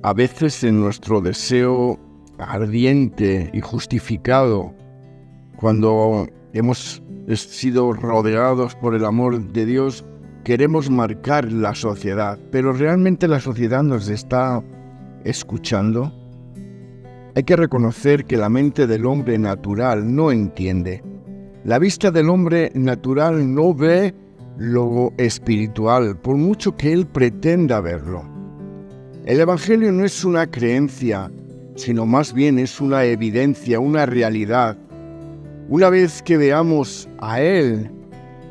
A veces en nuestro deseo ardiente y justificado, cuando hemos sido rodeados por el amor de Dios, queremos marcar la sociedad, pero ¿realmente la sociedad nos está escuchando? Hay que reconocer que la mente del hombre natural no entiende. La vista del hombre natural no ve lo espiritual, por mucho que él pretenda verlo. El Evangelio no es una creencia, sino más bien es una evidencia, una realidad. Una vez que veamos a Él,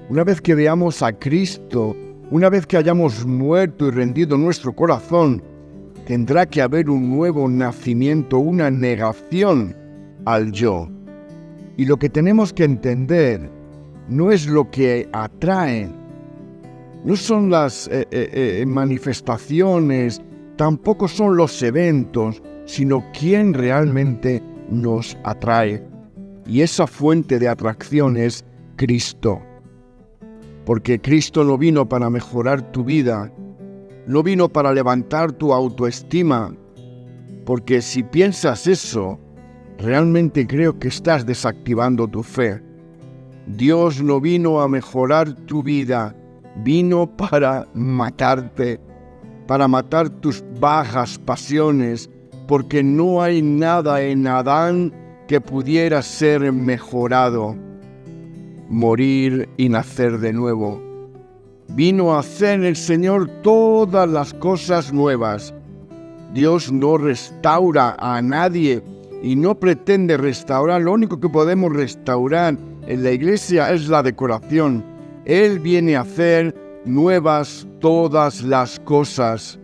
una vez que veamos a Cristo, una vez que hayamos muerto y rendido nuestro corazón, tendrá que haber un nuevo nacimiento, una negación al yo. Y lo que tenemos que entender no es lo que atrae, no son las manifestaciones, tampoco son los eventos, sino quién realmente nos atrae. Y esa fuente de atracción es Cristo. Porque Cristo no vino para mejorar tu vida, no vino para levantar tu autoestima. Porque si piensas eso, realmente creo que estás desactivando tu fe. Dios no vino a mejorar tu vida, vino para matarte, para matar tus bajas pasiones, porque no hay nada en Adán que pudiera ser mejorado. Morir y nacer de nuevo. Vino a hacer el Señor todas las cosas nuevas. Dios no restaura a nadie y no pretende restaurar. Lo único que podemos restaurar en la iglesia es la decoración. Él viene a hacer nuevas todas las cosas.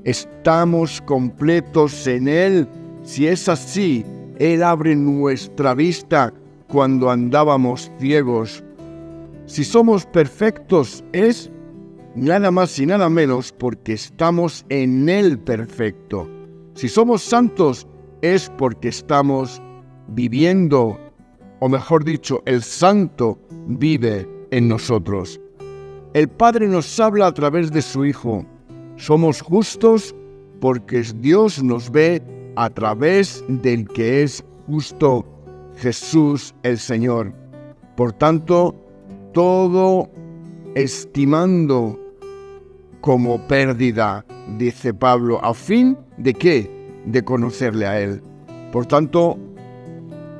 ¿Estamos completos en Él? Si es así, Él abre nuestra vista cuando andábamos ciegos. Si somos perfectos, es nada más y nada menos porque estamos en Él perfecto. Si somos santos, es porque estamos viviendo, o mejor dicho, el santo vive en nosotros. El Padre nos habla a través de su Hijo. Somos justos porque Dios nos ve a través del que es justo, Jesús el Señor. Por tanto, todo estimando como pérdida, dice Pablo, ¿a fin de qué? De conocerle a Él. Por tanto,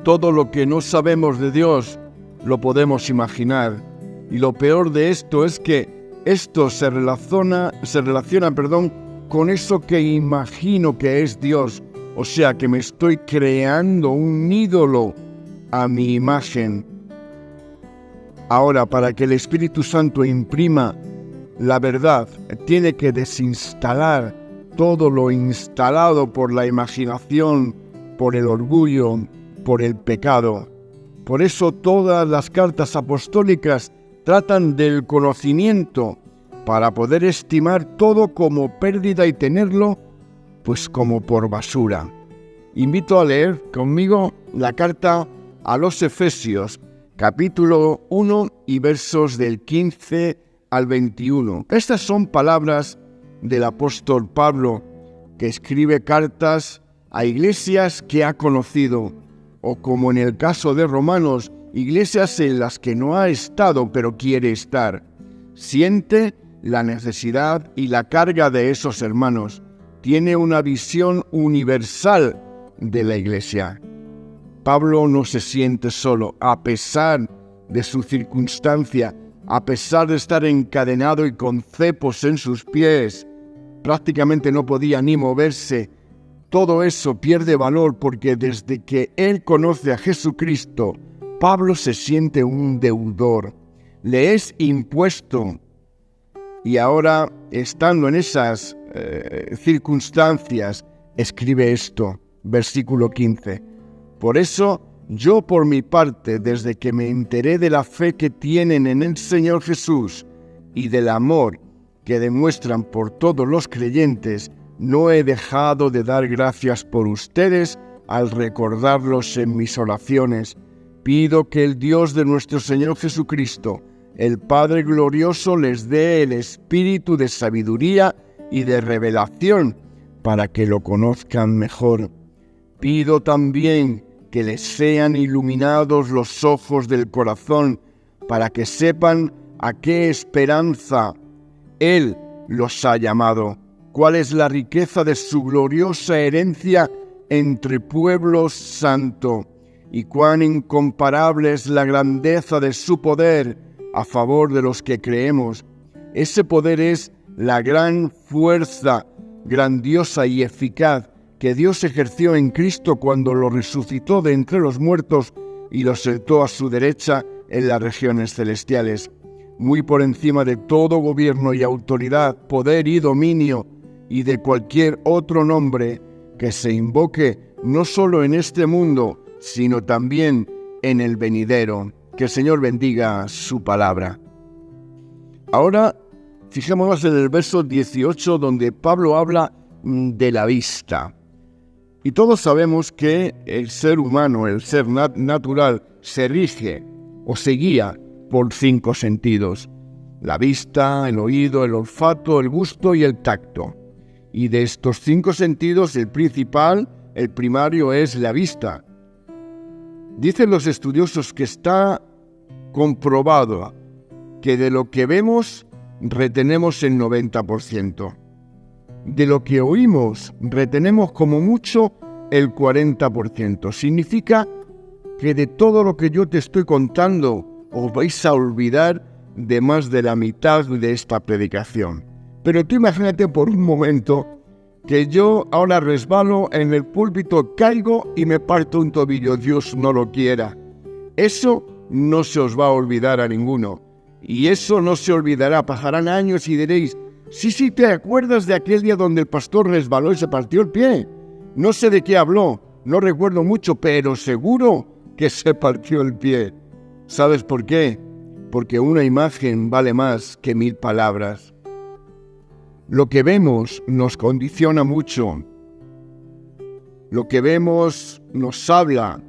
todo lo que no sabemos de Dios lo podemos imaginar. Y lo peor de esto es que esto se relaciona, con eso que imagino que es Dios. O sea, que me estoy creando un ídolo a mi imagen. Ahora, para que el Espíritu Santo imprima la verdad, tiene que desinstalar todo lo instalado por la imaginación, por el orgullo, por el pecado. Por eso todas las cartas apostólicas tratan del conocimiento para poder estimar todo como pérdida y tenerlo, pues como por basura. Invito a leer conmigo la carta a los Efesios, capítulo 1 y versos del 15 al 21. Estas son palabras del apóstol Pablo, que escribe cartas a iglesias que ha conocido, o como en el caso de Romanos, iglesias en las que no ha estado pero quiere estar. Siente la necesidad y la carga de esos hermanos. Tiene una visión universal de la iglesia. Pablo no se siente solo, a pesar de su circunstancia, a pesar de estar encadenado y con cepos en sus pies. Prácticamente no podía ni moverse. Todo eso pierde valor porque desde que él conoce a Jesucristo, Pablo se siente un deudor. Le es impuesto. Y ahora, estando en esas circunstancias, escribe esto, versículo 15. Por eso, yo por mi parte, desde que me enteré de la fe que tienen en el Señor Jesús y del amor que demuestran por todos los creyentes, no he dejado de dar gracias por ustedes al recordarlos en mis oraciones. Pido que el Dios de nuestro Señor Jesucristo, el Padre glorioso, les dé el espíritu de sabiduría y de revelación para que lo conozcan mejor. Pido también que les sean iluminados los ojos del corazón, para que sepan a qué esperanza Él los ha llamado, cuál es la riqueza de su gloriosa herencia entre pueblos santos, y cuán incomparable es la grandeza de su poder a favor de los que creemos. Ese poder es la gran fuerza grandiosa y eficaz que Dios ejerció en Cristo cuando lo resucitó de entre los muertos y lo sentó a su derecha en las regiones celestiales, muy por encima de todo gobierno y autoridad, poder y dominio, y de cualquier otro nombre que se invoque no solo en este mundo, sino también en el venidero. Que el Señor bendiga su palabra. Ahora, fijémonos en el verso 18, donde Pablo habla de la vista. Y todos sabemos que el ser humano, el ser natural, se rige o se guía por 5 sentidos: la vista, el oído, el olfato, el gusto y el tacto. Y de estos 5 sentidos, el principal, el primario, es la vista. Dicen los estudiosos que está comprobado que de lo que vemos retenemos el 90%. De lo que oímos retenemos como mucho el 40%. Significa que de todo lo que yo te estoy contando os vais a olvidar de más de la mitad de esta predicación. Pero tú imagínate por un momento que yo ahora resbalo en el púlpito, caigo y me parto un tobillo. Dios no lo quiera. Eso no se os va a olvidar a ninguno. Y eso no se olvidará. Pasarán años y diréis: sí, ¿te acuerdas de aquel día donde el pastor resbaló y se partió el pie? No sé de qué habló, no recuerdo mucho, pero seguro que se partió el pie. ¿Sabes por qué? Porque una imagen vale más que 1000 palabras. Lo que vemos nos condiciona mucho. Lo que vemos nos habla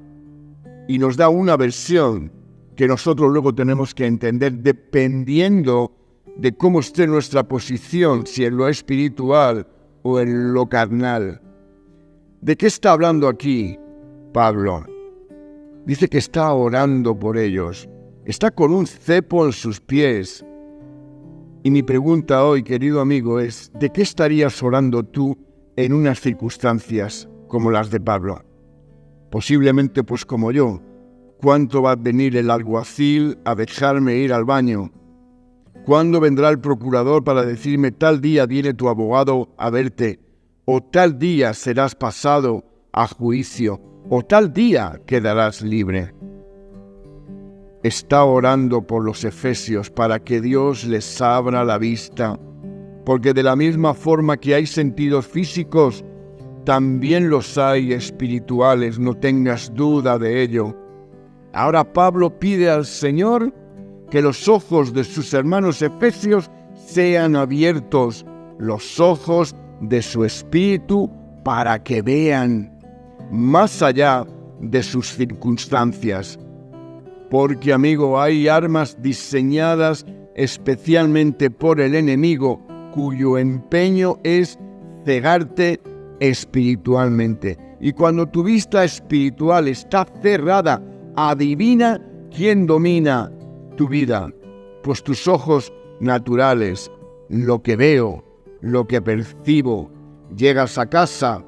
y nos da una versión que nosotros luego tenemos que entender dependiendo de cómo esté nuestra posición, si en lo espiritual o en lo carnal. ¿De qué está hablando aquí Pablo? Dice que está orando por ellos. Está con un cepo en sus pies. Y mi pregunta hoy, querido amigo, es: ¿de qué estarías orando tú en unas circunstancias como las de Pablo? Posiblemente pues como yo. ¿Cuánto va a venir el alguacil a dejarme ir al baño? ¿Cuándo vendrá el procurador para decirme: tal día viene tu abogado a verte, o tal día serás pasado a juicio, o tal día quedarás libre? Está orando por los efesios para que Dios les abra la vista, porque de la misma forma que hay sentidos físicos, también los hay espirituales, no tengas duda de ello. Ahora Pablo pide al Señor que los ojos de sus hermanos efesios sean abiertos, los ojos de su espíritu, para que vean más allá de sus circunstancias. Porque, amigo, hay armas diseñadas especialmente por el enemigo, cuyo empeño es cegarte espiritualmente. Y cuando tu vista espiritual está cerrada, adivina quién domina tu vida. Pues tus ojos naturales, lo que veo, lo que percibo. Llegas a casa,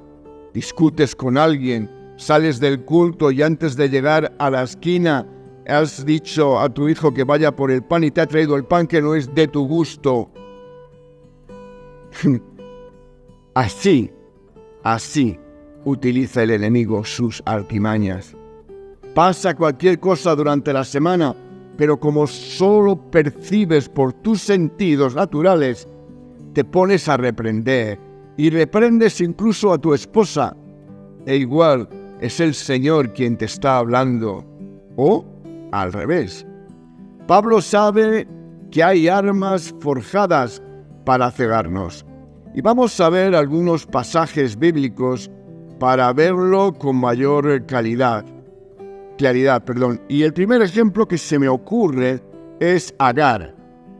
discutes con alguien, sales del culto y antes de llegar a la esquina has dicho a tu hijo que vaya por el pan y te ha traído el pan que no es de tu gusto. Así utiliza el enemigo sus artimañas. Pasa cualquier cosa durante la semana, pero como solo percibes por tus sentidos naturales, te pones a reprender y reprendes incluso a tu esposa. E igual es el Señor quien te está hablando. O al revés. Pablo sabe que hay armas forjadas para cegarnos. Y vamos a ver algunos pasajes bíblicos para verlo con mayor claridad. Y el primer ejemplo que se me ocurre es Agar,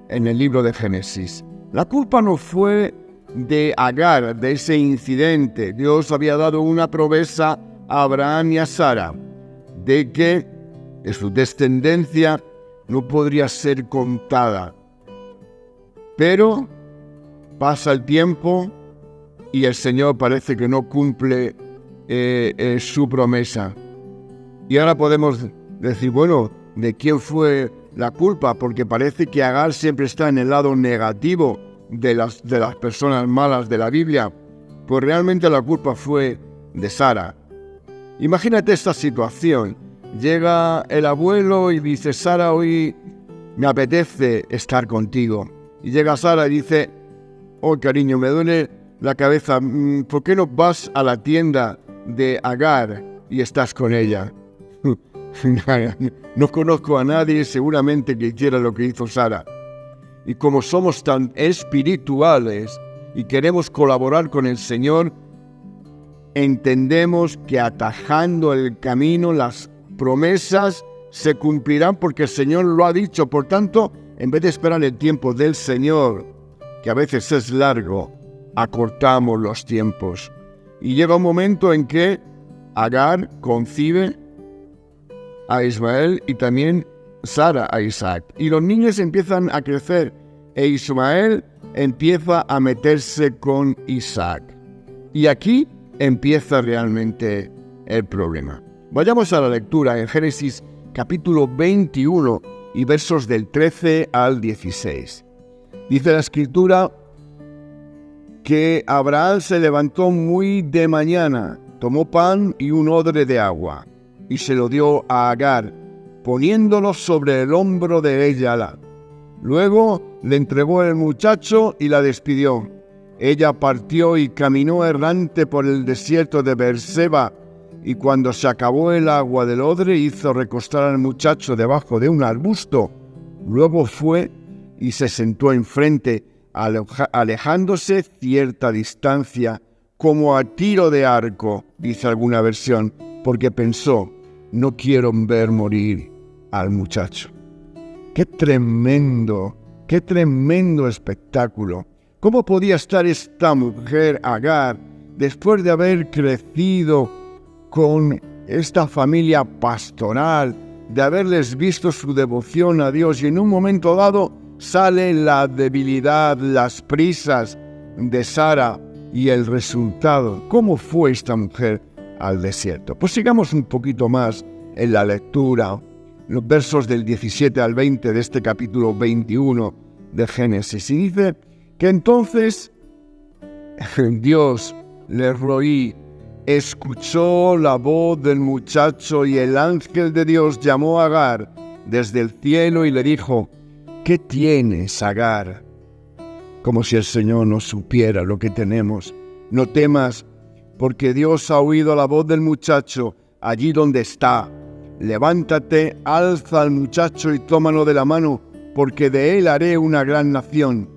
en el libro de Génesis. La culpa no fue de Agar, de ese incidente, Dios había dado una promesa a Abraham y a Sara de que su descendencia no podría ser contada. Pero pasa el tiempo y el Señor parece que no cumple su promesa. Y ahora podemos decir, bueno, ¿de quién fue la culpa? Porque parece que Agar siempre está en el lado negativo de las personas malas de la Biblia. Pues realmente la culpa fue de Sara. Imagínate esta situación. Llega el abuelo y dice, Sara, hoy me apetece estar contigo. Y llega Sara y dice, oh cariño, me duele la cabeza, ¿por qué no vas a la tienda de Agar y estás con ella? No conozco a nadie seguramente que hiciera lo que hizo Sara. Y como somos tan espirituales y queremos colaborar con el Señor, entendemos que atajando el camino, las promesas se cumplirán porque el Señor lo ha dicho. Por tanto, en vez de esperar el tiempo del Señor, que a veces es largo, acortamos los tiempos. Y llega un momento en que Agar concibe a Ismael y también Sara a Isaac. Y los niños empiezan a crecer e Ismael empieza a meterse con Isaac. Y aquí empieza realmente el problema. Vayamos a la lectura en Génesis capítulo 21 y versos del 13 al 16. Dice la Escritura que Abraham se levantó muy de mañana, tomó pan y un odre de agua, y se lo dio a Agar, poniéndolo sobre el hombro de ella. Luego le entregó el muchacho y la despidió. Ella partió y caminó errante por el desierto de Beerseba, y cuando se acabó el agua del odre hizo recostar al muchacho debajo de un arbusto. Luego fue y se sentó enfrente, alejándose cierta distancia, como a tiro de arco, dice alguna versión, porque pensó, no quiero ver morir al muchacho. ¡Qué tremendo espectáculo! ¿Cómo podía estar esta mujer, Agar, después de haber crecido con esta familia pastoral, de haberles visto su devoción a Dios, y en un momento dado sale la debilidad, las prisas de Sara y el resultado? ¿Cómo fue esta mujer al desierto? Pues sigamos un poquito más en la lectura, los versos del 17 al 20 de este capítulo 21 de Génesis. Y dice que entonces Dios le roí, escuchó la voz del muchacho y el ángel de Dios llamó a Agar desde el cielo y le dijo, ¿qué tienes, Agar? Como si el Señor no supiera lo que tenemos. No temas, porque Dios ha oído la voz del muchacho allí donde está. Levántate, alza al muchacho y tómalo de la mano, porque de él haré una gran nación.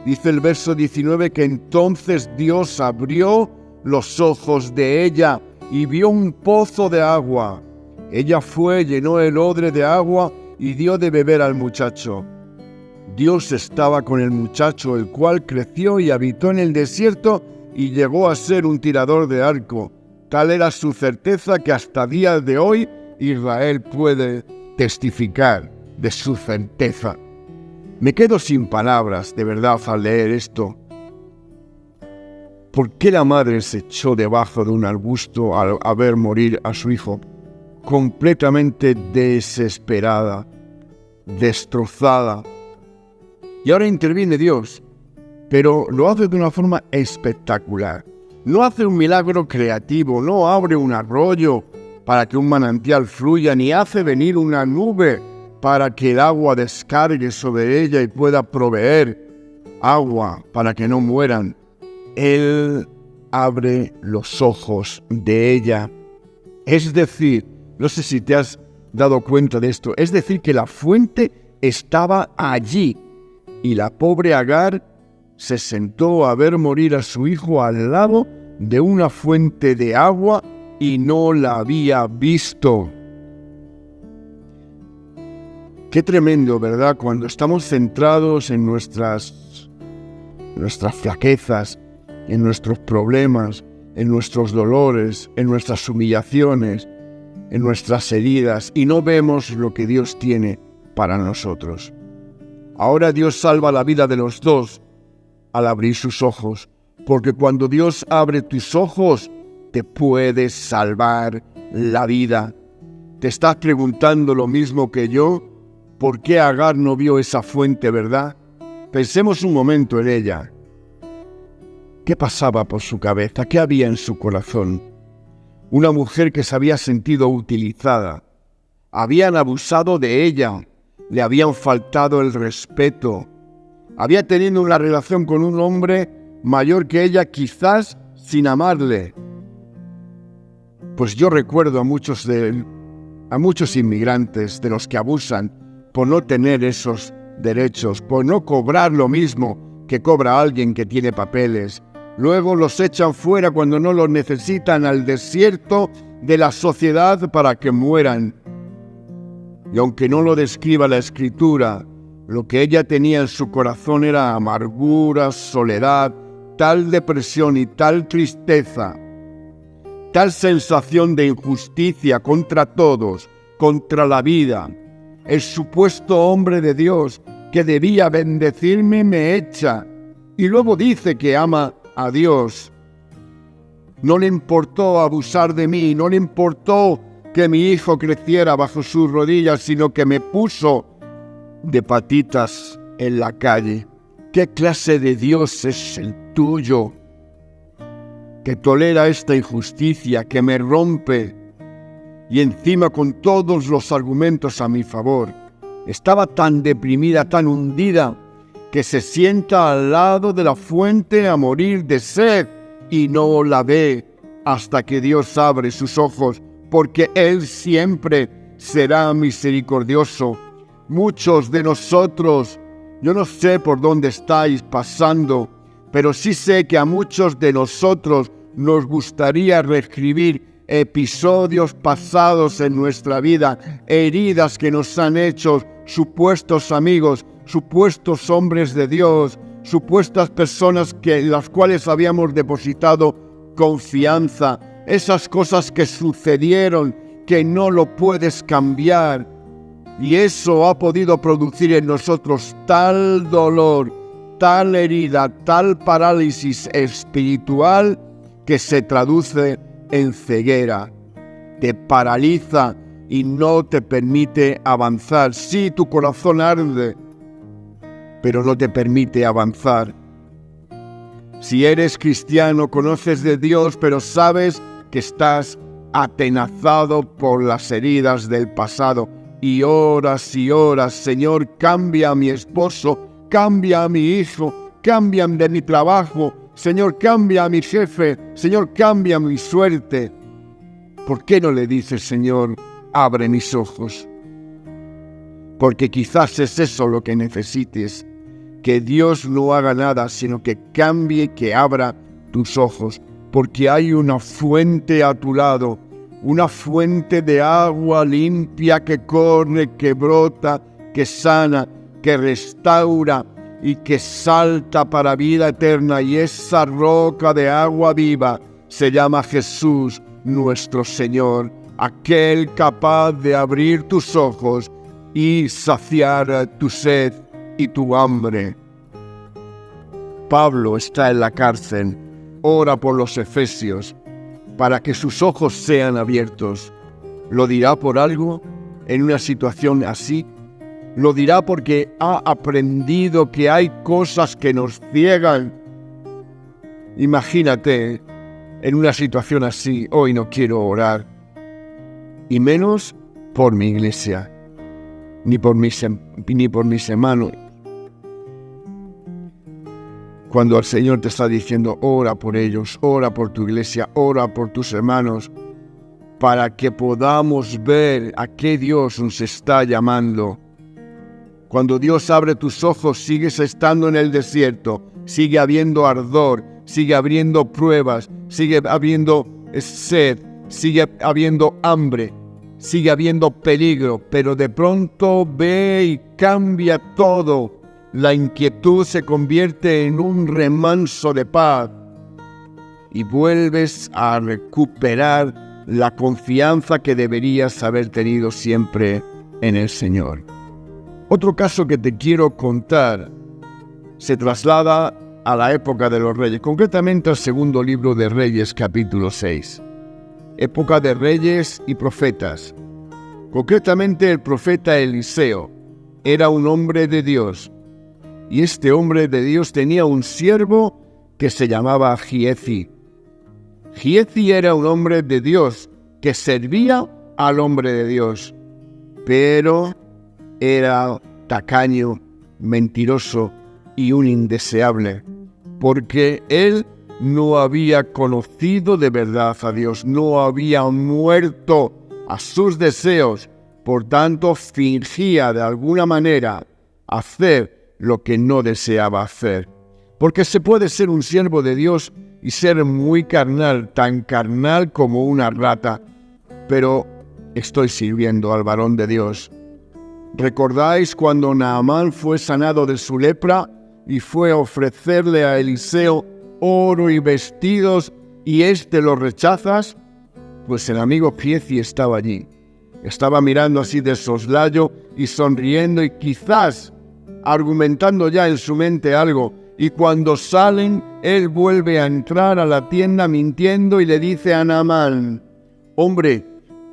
Dice el verso 19 que entonces Dios abrió los ojos de ella y vio un pozo de agua. Ella fue, llenó el odre de agua y dio de beber al muchacho. Dios estaba con el muchacho, el cual creció y habitó en el desierto y llegó a ser un tirador de arco. Tal era su certeza que hasta día de hoy Israel puede testificar de su certeza. Me quedo sin palabras, de verdad, al leer esto. ¿Por qué la madre se echó debajo de un arbusto al ver morir a su hijo? Completamente desesperada, destrozada. Y ahora interviene Dios, pero lo hace de una forma espectacular. No hace un milagro creativo, no abre un arroyo para que un manantial fluya, ni hace venir una nube para que el agua descargue sobre ella y pueda proveer agua para que no mueran. Él abre los ojos de ella. Es decir, no sé si te has dado cuenta de esto, es decir, que la fuente estaba allí y la pobre Agar se sentó a ver morir a su hijo al lado de una fuente de agua y no la había visto. Qué tremendo, ¿verdad? Cuando estamos centrados en nuestras nuestras flaquezas, en nuestros problemas, en nuestros dolores, en nuestras humillaciones, en nuestras heridas, y no vemos lo que Dios tiene para nosotros. Ahora Dios salva la vida de los dos al abrir sus ojos, porque cuando Dios abre tus ojos, te puede salvar la vida. Te estás preguntando lo mismo que yo, ¿por qué Agar no vio esa fuente, verdad? Pensemos un momento en ella. ¿Qué pasaba por su cabeza? ¿Qué había en su corazón? Una mujer que se había sentido utilizada. Habían abusado de ella, le habían faltado el respeto. Había tenido una relación con un hombre mayor que ella, quizás sin amarle. Pues yo recuerdo a muchos inmigrantes de los que abusan por no tener esos derechos, por no cobrar lo mismo que cobra alguien que tiene papeles. Luego los echan fuera cuando no los necesitan al desierto de la sociedad para que mueran. Y aunque no lo describa la Escritura, lo que ella tenía en su corazón era amargura, soledad, tal depresión y tal tristeza, tal sensación de injusticia contra todos, contra la vida. El supuesto hombre de Dios que debía bendecirme me echa. Y luego dice que ama a Dios. No le importó abusar de mí, no le importó que mi hijo creciera bajo sus rodillas, sino que me puso de patitas en la calle. ¿Qué clase de Dios es el tuyo? Que tolera esta injusticia, que me rompe, y encima con todos los argumentos a mi favor. Estaba tan deprimida, tan hundida, que se sienta al lado de la fuente a morir de sed y no la ve hasta que Dios abre sus ojos, porque Él siempre será misericordioso. Muchos de nosotros, yo no sé por dónde estáis pasando, pero sí sé que a muchos de nosotros nos gustaría reescribir episodios pasados en nuestra vida, heridas que nos han hecho supuestos amigos, supuestos hombres de Dios, supuestas personas en las cuales habíamos depositado confianza, esas cosas que sucedieron que no lo puedes cambiar, y eso ha podido producir en nosotros tal dolor, tal herida, tal parálisis espiritual que se traduce en ceguera, te paraliza y no te permite avanzar. Sí, tu corazón arde, pero no te permite avanzar. Si eres cristiano, conoces de Dios, pero sabes que estás atenazado por las heridas del pasado. Y horas, Señor, cambia a mi esposo, cambia a mi hijo, cambia de mi trabajo, Señor, cambia a mi jefe, Señor, cambia mi suerte. ¿Por qué no le dices, Señor, abre mis ojos? Porque quizás es eso lo que necesites, que Dios no haga nada, sino que cambie, que abra tus ojos, porque hay una fuente a tu lado, una fuente de agua limpia que corre, que brota, que sana, que restaura y que salta para vida eterna. Y esa roca de agua viva se llama Jesús, nuestro Señor, aquel capaz de abrir tus ojos y saciar tu sed y tu hambre. Pablo está en la cárcel, ora por los efesios para que sus ojos sean abiertos. ¿Lo dirá por algo en una situación así? ¿Lo dirá porque ha aprendido que hay cosas que nos ciegan? Imagínate en una situación así: hoy no quiero orar, y menos por mi iglesia, ni por mis hermanos. Cuando el Señor te está diciendo: ora por ellos, ora por tu iglesia, ora por tus hermanos, para que podamos ver a qué Dios nos está llamando. Cuando Dios abre tus ojos, sigues estando en el desierto, sigue habiendo ardor, sigue habiendo pruebas, sigue habiendo sed, sigue habiendo hambre, sigue habiendo peligro, pero de pronto ve y cambia todo. la inquietud se convierte en un remanso de paz y vuelves a recuperar la confianza que deberías haber tenido siempre en el Señor. Otro caso que te quiero contar se traslada a la época de los reyes, concretamente al segundo libro de Reyes, capítulo 6. Época de reyes y profetas. Concretamente el profeta Eliseo era un hombre de Dios, y este hombre de Dios tenía un siervo que se llamaba Giezi. Giezi era un hombre de Dios que servía al hombre de Dios, pero era tacaño, mentiroso y un indeseable, porque él no había conocido de verdad a Dios, no había muerto a sus deseos, por tanto fingía de alguna manera hacer lo que no deseaba hacer. Porque se puede ser un siervo de Dios y ser muy carnal, tan carnal como una rata, pero estoy sirviendo al varón de Dios. ¿Recordáis cuando Naamán fue sanado de su lepra y fue a ofrecerle a Eliseo oro y vestidos y éste lo rechazas? Pues el amigo Giezi estaba allí. Estaba mirando así de soslayo y sonriendo y quizás argumentando ya en su mente algo. Y cuando salen, él vuelve a entrar a la tienda mintiendo y le dice a Naamán: hombre,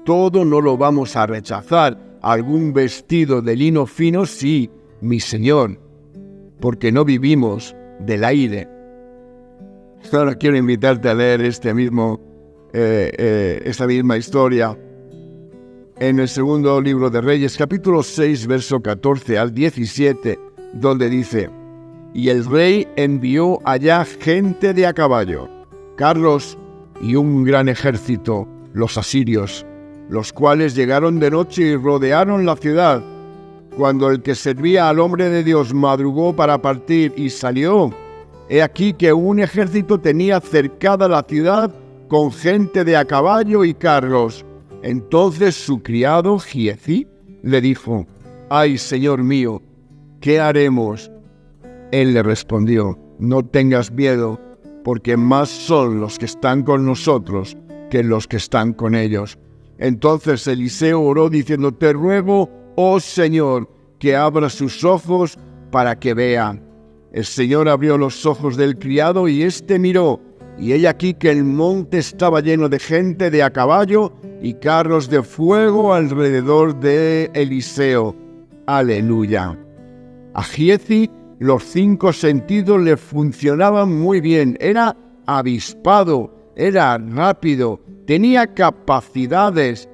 todo no lo vamos a rechazar. Algún vestido de lino fino, sí, mi señor, porque no vivimos del aire. Ahora quiero invitarte a leer esta misma historia en el segundo libro de Reyes, capítulo 6, verso 14 al 17, donde dice: y el rey envió allá gente de a caballo, carros y un gran ejército, los asirios, los cuales llegaron de noche y rodearon la ciudad. Cuando el que servía al hombre de Dios madrugó para partir y salió, he aquí que un ejército tenía cercada la ciudad con gente de a caballo y carros. Entonces su criado Giezi le dijo: ay, señor mío, ¿qué haremos? Él le respondió: no tengas miedo, porque más son los que están con nosotros que los que están con ellos. Entonces Eliseo oró diciendo: te ruego, oh Señor, que abra sus ojos para que vea. El Señor abrió los ojos del criado y éste miró, y he aquí que el monte estaba lleno de gente de a caballo y carros de fuego alrededor de Eliseo. Aleluya. A Giezi los 5 sentidos le funcionaban muy bien. Era avispado, era rápido, tenía capacidades,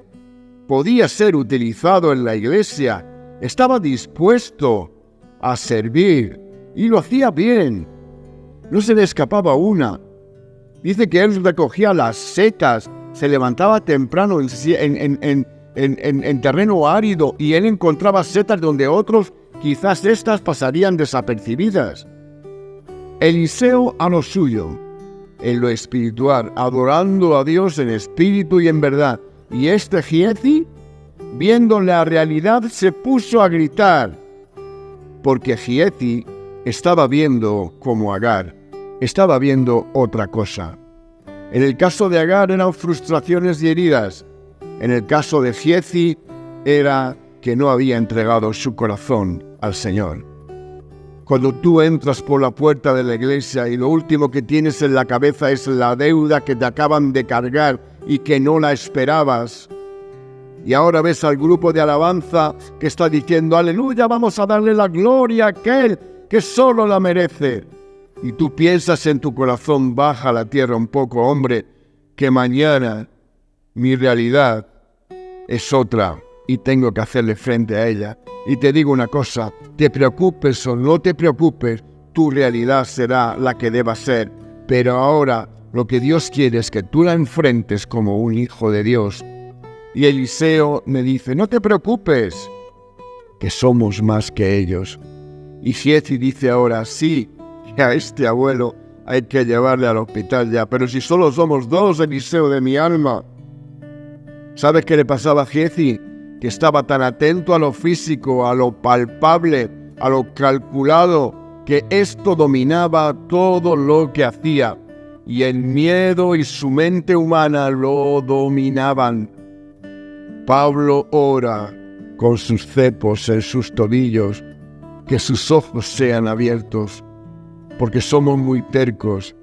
podía ser utilizado en la iglesia, estaba dispuesto a servir y lo hacía bien. No se le escapaba una. Dice que él recogía las setas, se levantaba temprano en terreno árido y él encontraba setas donde otros quizás estas pasarían desapercibidas. Eliseo a lo suyo, en lo espiritual, adorando a Dios en espíritu y en verdad. Y este Giezi, viendo la realidad, se puso a gritar, porque Giezi estaba viendo como Agar, estaba viendo otra cosa. En el caso de Agar eran frustraciones y heridas. En el caso de Giezi era que no había entregado su corazón al Señor. Cuando tú entras por la puerta de la iglesia y lo último que tienes en la cabeza es la deuda que te acaban de cargar y que no la esperabas, y ahora ves al grupo de alabanza que está diciendo: aleluya, vamos a darle la gloria a aquel que solo la merece, y tú piensas en tu corazón: baja a la tierra un poco, hombre, que mañana mi realidad es otra y tengo que hacerle frente a ella. Y te digo una cosa, te preocupes o no te preocupes, tu realidad será la que deba ser. Pero ahora lo que Dios quiere es que tú la enfrentes como un hijo de Dios. Y Eliseo me dice: no te preocupes, que somos más que ellos. Y Giezi dice ahora: sí, que a este abuelo hay que llevarle al hospital ya, pero si solo somos 2, Eliseo de mi alma. ¿Sabes qué le pasaba a Giezi? Que estaba tan atento a lo físico, a lo palpable, a lo calculado, que esto dominaba todo lo que hacía, y el miedo y su mente humana lo dominaban. Pablo ora con sus cepos en sus tobillos, que sus ojos sean abiertos, porque somos muy tercos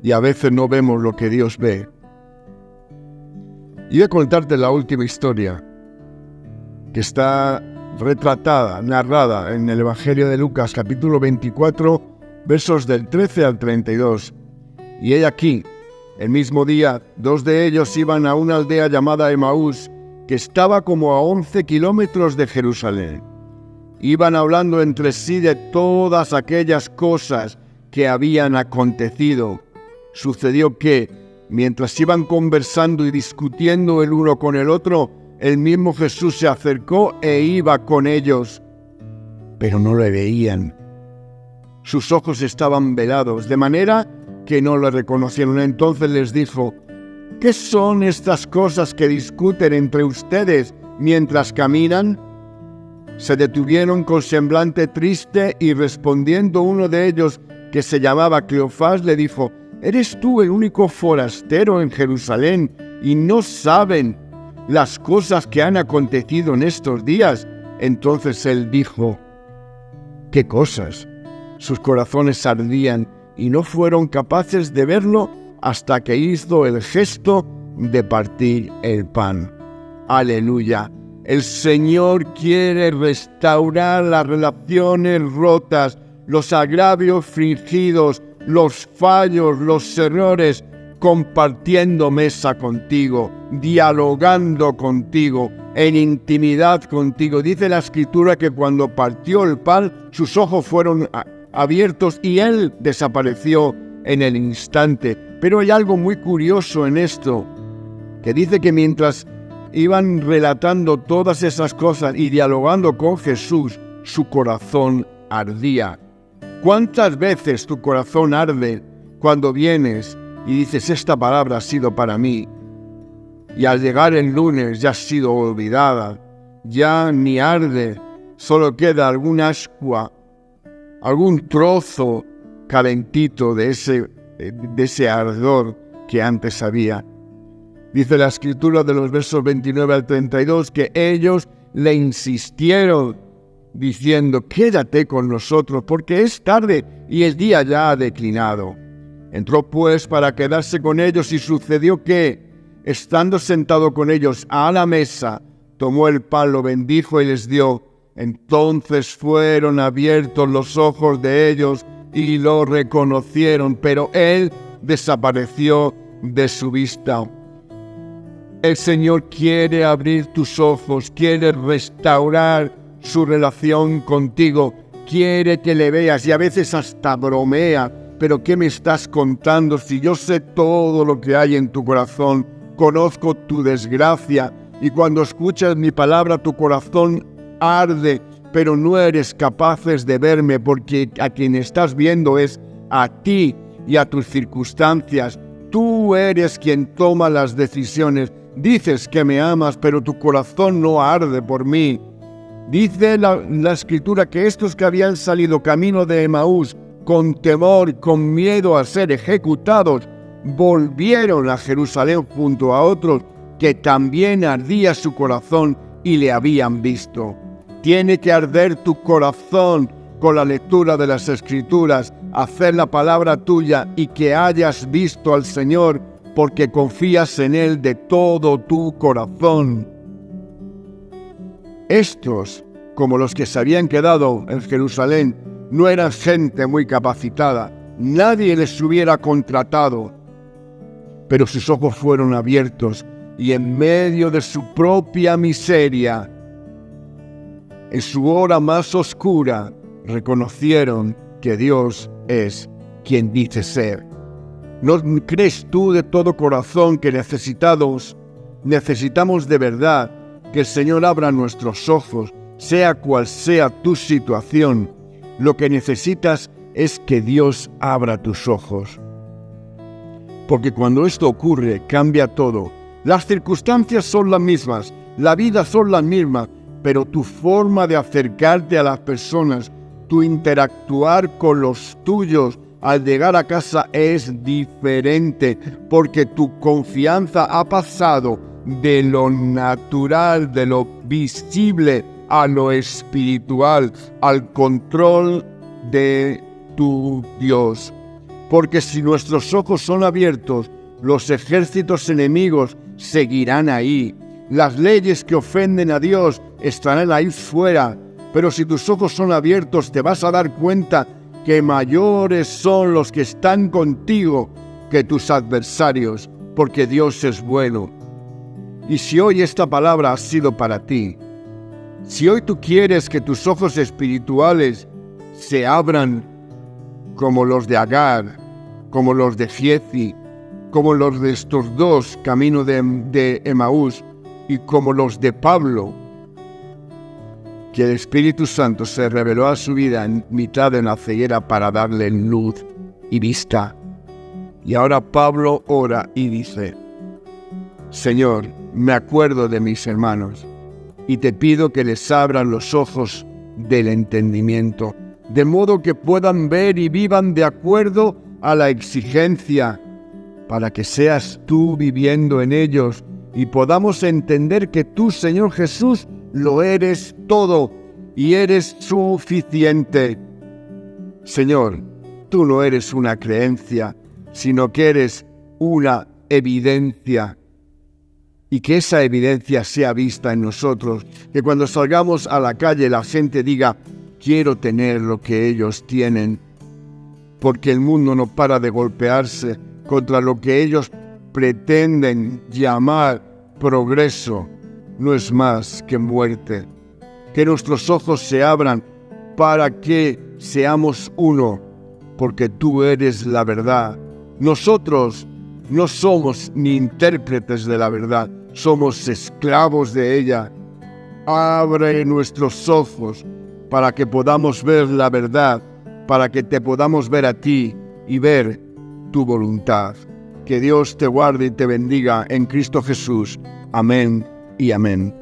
y a veces no vemos lo que Dios ve. Y voy a contarte la última historia, que está retratada, narrada en el Evangelio de Lucas, capítulo 24, versos del 13 al 32. Y he aquí, el mismo día, 2 de ellos iban a una aldea llamada Emaús, que estaba como a 11 kilómetros de Jerusalén. Iban hablando entre sí de todas aquellas cosas que habían acontecido. Sucedió que, mientras iban conversando y discutiendo el uno con el otro, el mismo Jesús se acercó e iba con ellos, pero no le veían. Sus ojos estaban velados, de manera que no le reconocieron. Entonces les dijo: ¿qué son estas cosas que discuten entre ustedes mientras caminan? Se detuvieron con semblante triste y respondiendo uno de ellos, que se llamaba Cleofás, le dijo: ¿eres tú el único forastero en Jerusalén y no saben las cosas que han acontecido en estos días? Entonces él dijo: ¿qué cosas? Sus corazones ardían y no fueron capaces de verlo hasta que hizo el gesto de partir el pan. ¡Aleluya! El Señor quiere restaurar las relaciones rotas, los agravios fingidos, los fallos, los errores, compartiendo mesa contigo, dialogando contigo, en intimidad contigo. Dice la Escritura que cuando partió el pan, sus ojos fueron abiertos y él desapareció en el instante. Pero hay algo muy curioso en esto, que dice que mientras iban relatando todas esas cosas y dialogando con Jesús, su corazón ardía. ¿Cuántas veces tu corazón arde cuando vienes y dices: esta palabra ha sido para mí? Y al llegar el lunes ya ha sido olvidada, ya ni arde, solo queda algún ascua, algún trozo calentito de ese ardor que antes había. Dice la Escritura de los versos 29 al 32 que ellos le insistieron diciendo: quédate con nosotros, porque es tarde y el día ya ha declinado. Entró pues para quedarse con ellos y sucedió que, estando sentado con ellos a la mesa, tomó el pan, lo bendijo y les dio. Entonces fueron abiertos los ojos de ellos y lo reconocieron, pero él desapareció de su vista. El Señor quiere abrir tus ojos, quiere restaurar su relación contigo, quiere que le veas y a veces hasta bromea. ¿Pero qué me estás contando si yo sé todo lo que hay en tu corazón? Conozco tu desgracia y cuando escuchas mi palabra tu corazón arde, pero no eres capaces de verme porque a quien estás viendo es a ti y a tus circunstancias. Tú eres quien toma las decisiones. Dices que me amas, pero tu corazón no arde por mí. Dice la Escritura que estos que habían salido camino de Emaús, con temor, con miedo a ser ejecutados, volvieron a Jerusalén junto a otros que también ardía su corazón y le habían visto. Tiene que arder tu corazón con la lectura de las Escrituras, hacer la palabra tuya y que hayas visto al Señor porque confías en Él de todo tu corazón. Estos, como los que se habían quedado en Jerusalén, no eran gente muy capacitada, nadie les hubiera contratado, pero sus ojos fueron abiertos y en medio de su propia miseria, en su hora más oscura, reconocieron que Dios es quien dice ser. ¿No crees tú de todo corazón que necesitamos de verdad que el Señor abra nuestros ojos, sea cual sea tu situación? Lo que necesitas es que Dios abra tus ojos. Porque cuando esto ocurre, cambia todo. Las circunstancias son las mismas, la vida son las mismas, pero tu forma de acercarte a las personas, tu interactuar con los tuyos al llegar a casa es diferente, porque tu confianza ha pasado de lo natural, de lo visible, a lo espiritual, al control de tu Dios. Porque si nuestros ojos son abiertos, los ejércitos enemigos seguirán ahí. Las leyes que ofenden a Dios estarán ahí fuera. Pero si tus ojos son abiertos, te vas a dar cuenta que mayores son los que están contigo que tus adversarios, porque Dios es bueno. Y si hoy esta palabra ha sido para ti, si hoy tú quieres que tus ojos espirituales se abran como los de Agar, como los de Giezi, como los de estos dos, camino de Emaús, y como los de Pablo, que el Espíritu Santo se reveló a su vida en mitad de una ceguera para darle luz y vista. Y ahora Pablo ora y dice: Señor, me acuerdo de mis hermanos y te pido que les abran los ojos del entendimiento, de modo que puedan ver y vivan de acuerdo a la exigencia, para que seas tú viviendo en ellos y podamos entender que tú, Señor Jesús, lo eres todo y eres suficiente. Señor, tú no eres una creencia, sino que eres una evidencia. Y que esa evidencia sea vista en nosotros, que cuando salgamos a la calle la gente diga: quiero tener lo que ellos tienen, porque el mundo no para de golpearse contra lo que ellos pretenden llamar progreso. No es más que muerte. Que nuestros ojos se abran para que seamos uno, porque tú eres la verdad. Nosotros no somos ni intérpretes de la verdad, somos esclavos de ella. Abre nuestros ojos para que podamos ver la verdad, para que te podamos ver a ti y ver tu voluntad. Que Dios te guarde y te bendiga en Cristo Jesús. Amén y amén.